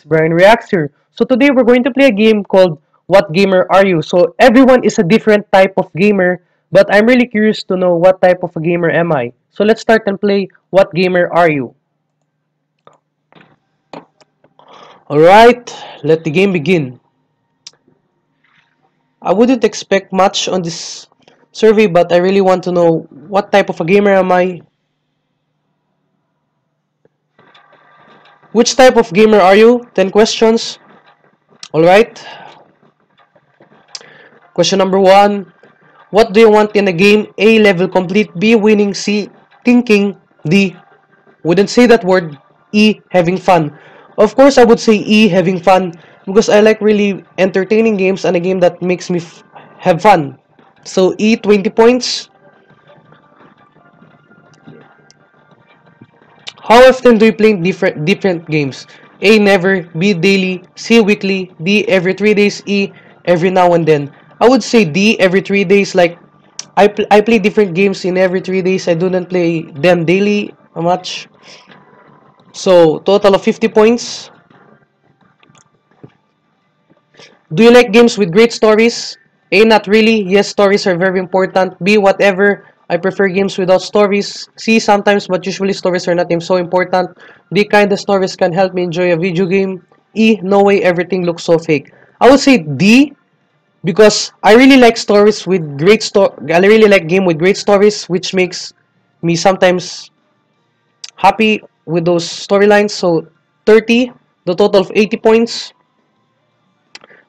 Brian Reacts here. So today we're going to play a game called What Gamer Are You? So everyone is a different type of gamer, but I'm really curious to know what type of a gamer am I. So let's start and play What Gamer Are You? Alright, let the game begin. I wouldn't expect much on this survey, but I really want to know what type of a gamer am I? Which type of gamer are you? 10 questions. Alright. Question number 1. What do you want in a game? A. Level complete. B. Winning. C. Thinking. D. Wouldn't say that word. E. Having fun. Of course, I would say E. Having fun because I like really entertaining games and a game that makes me have fun. So E. 20 points. How often do you play different games? A. Never. B. Daily. C. Weekly. D. Every 3 days. E. Every now and then. I would say D. Every 3 days. Like I play different games in every 3 days. I do not play them daily much. So total of 50 points. Do you like games with great stories? A. Not really. Yes, stories are very important. B. Whatever. I prefer games without stories. C. Sometimes, but usually stories are not so important. D. Kind of stories can help me enjoy a video game. E. No way, everything looks so fake. I would say D because I really like stories with I really like game with great stories, which makes me sometimes happy with those storylines. So 30, the total of 80 points.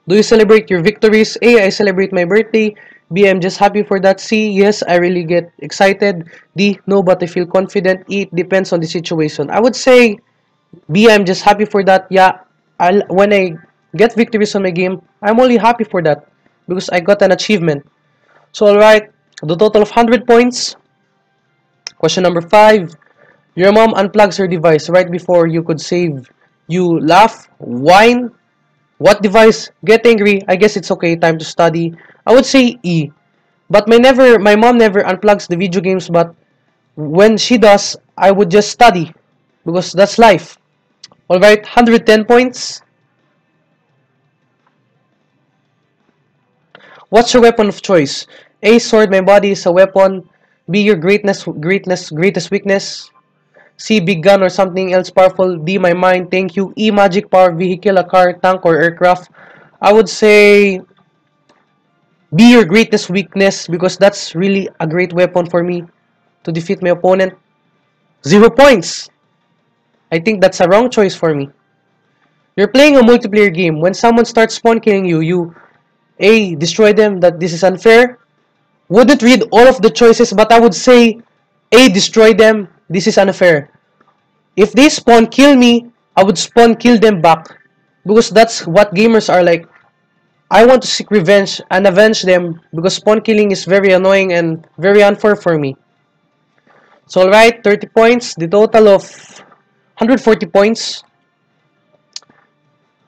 Do you celebrate your victories? A. I celebrate my birthday. B. I'm just happy for that. C. Yes, I really get excited. D. No, but I feel confident. E. It depends on the situation. I would say B. I'm just happy for that. Yeah, when I get victories on my game, I'm only happy for that because I got an achievement. So, alright, the total of 100 points. Question number 5. Your mom unplugs her device right before you could save. You laugh, whine. What device? Get angry. I guess it's okay. Time to study. I would say E. But my mom never unplugs the video games. But when she does, I would just study because that's life. All right, 110 points. What's your weapon of choice? A. Sword. My body is a weapon. B. Your greatest weakness. C. Big gun or something else powerful. D. My mind. Thank you. E. Magic power vehicle, a car, tank, or aircraft. I would say B. Your greatest weakness because that's really a great weapon for me to defeat my opponent. 0 points. I think that's a wrong choice for me. You're playing a multiplayer game. When someone starts spawn killing you, you A. Destroy them. That this is unfair. Wouldn't read all of the choices, but I would say A. Destroy them. This is unfair. If they spawn kill me, I would spawn kill them back. Because that's what gamers are like. I want to seek revenge and avenge them because spawn killing is very annoying and very unfair for me. So alright, 30 points. The total of 140 points.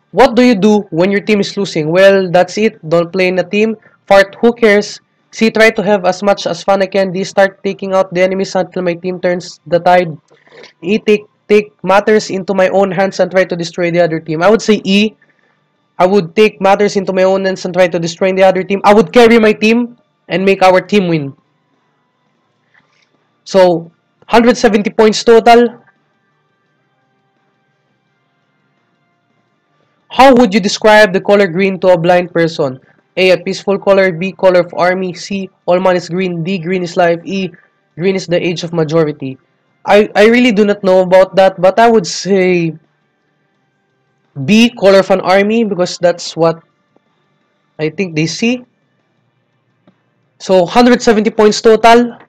What do you do when your team is losing? Well, that's it. Don't play in a team. Fart, who cares? C, try to have as much as fun I can. D, start taking out the enemies until my team turns the tide. E, take matters into my own hands and try to destroy the other team. I would say E. I would take matters into my own hands and try to destroy the other team. I would carry my team and make our team win. So, 170 points total. How would you describe the color green to a blind person? A peaceful color. B, color of army. C, all man is green. D, green is life. E, green is the age of majority. I really do not know about that, but I would say B, color of an army, because that's what I think they see. So, 170 points total.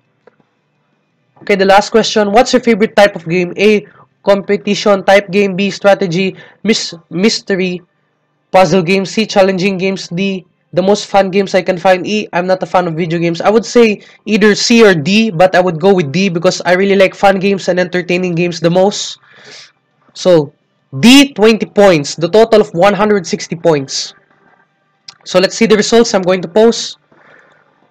Okay, the last question. What's your favorite type of game? A, competition type game. B, strategy, mystery, puzzle games. C, challenging games. D, the most fun games I can find. E, I'm not a fan of video games. I would say either C or D, but I would go with D because I really like fun games and entertaining games the most. So, D, 20 points. The total of 160 points. So, let's see the results I'm going to post.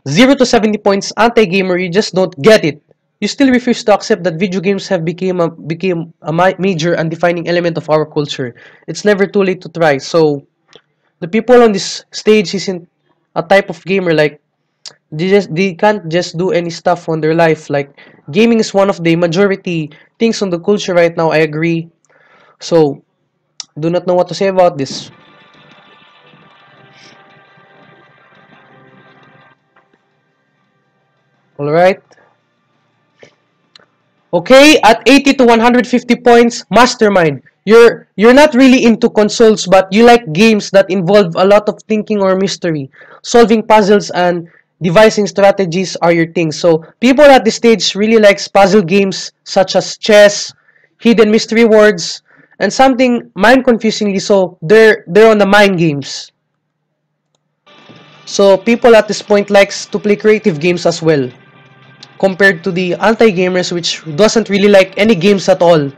0 to 70 points anti-gamer, you just don't get it. You still refuse to accept that video games have became a major and defining element of our culture. It's never too late to try. So the people on this stage isn't a type of gamer like they can't just do any stuff on their life. Like gaming is one of the majority things on the culture right now. I agree. So do not know what to say about this. All right. Okay, at 80 to 150 points, Mastermind. You're not really into consoles, but you like games that involve a lot of thinking or mystery. Solving puzzles and devising strategies are your thing. So people at this stage really likes puzzle games such as chess, hidden mystery words, and something mind confusingly so they're on the mind games. So people at this point likes to play creative games as well, compared to the anti-gamers which doesn't really like any games at all.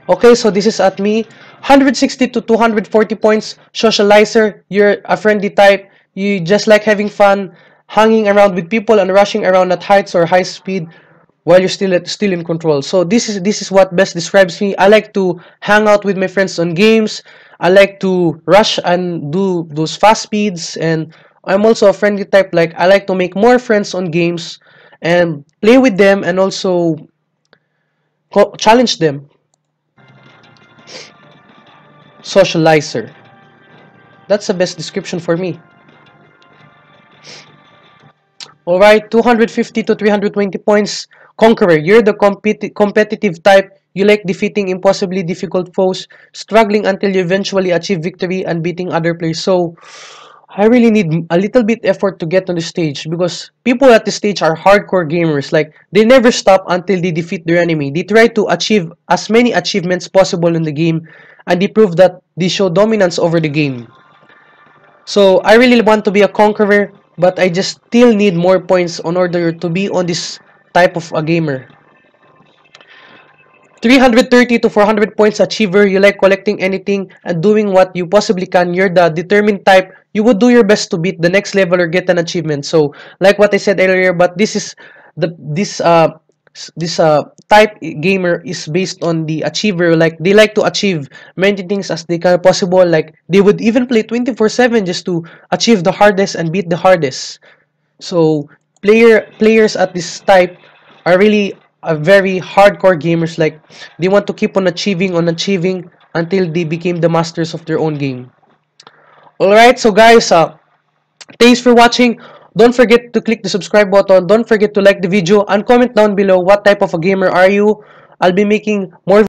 Okay, so this is at me. 160 to 240 points. Socializer, you're a friendly type. You just like having fun, hanging around with people and rushing around at heights or high speed while you're still in control. So this is what best describes me. I like to hang out with my friends on games. I like to rush and do those fast speeds, and I'm also a friendly type. Like I like to make more friends on games and play with them and also challenge them. Socializer. That's the best description for me. Alright, 250 to 320 points. Conqueror, you're the competitive type. You like defeating impossibly difficult foes, struggling until you eventually achieve victory and beating other players. So, I really need a little bit effort to get on the stage because people at the stage are hardcore gamers. Like, they never stop until they defeat their enemy. They try to achieve as many achievements possible in the game, and they prove that they show dominance over the game. So I really want to be a conqueror, but I just still need more points in order to be on this type of a gamer. 330 to 400 points achiever, you like collecting anything and doing what you possibly can. You're the determined type. You would do your best to beat the next level or get an achievement. So, like what I said earlier, but this is this type gamer is based on the achiever. Like they like to achieve many things as they can possible. Like they would even play 24/7 just to achieve the hardest and beat the hardest. So players at this type are really a very hardcore gamers. Like they want to keep on achieving until they became the masters of their own game. All right, so guys, thanks for watching. Don't forget to click the subscribe button. Don't forget to like the video and comment down below what type of a gamer are you. I'll be making more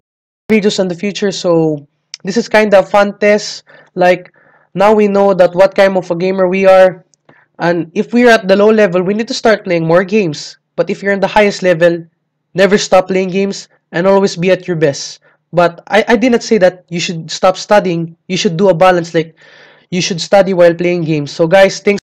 videos in the future. So this is kind of fun test. Like now we know that what kind of a gamer we are. And if we're at the low level, we need to start playing more games. But if you're in the highest level, never stop playing games and always be at your best. But I did not say that you should stop studying. You should do a balance. Like you should study while playing games. So guys, thanks